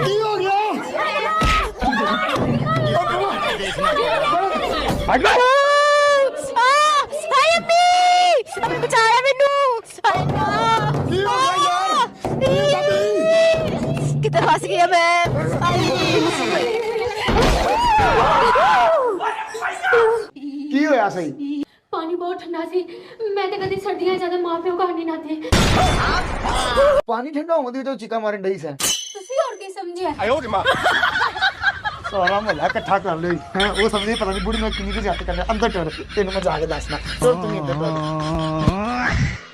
की हो गया ਬਚਾਇਆ ਮੈਨੂੰ की हो गया यार ਕਿੱਧਰ ਫਸ ਗਿਆ ਮੈਂ की होया सही पानी बहुत ठंडा सी मैं तो कभी सर्दियां ज्यादा मां प्यो घर नहीं नाते पानी ठंडा होने दी तो चिका मारन डई से ਤੁਸੀਂ ਹੋਰ ਕੀ ਸਮਝਿਆ सारा महला इकट्ठा कर लो हैं वो समझे पता नहीं बूढ़ी मैं किन्नी को जाते करने अंदर टड़ तेन मैं जाके दसना चल तू अंदर टड़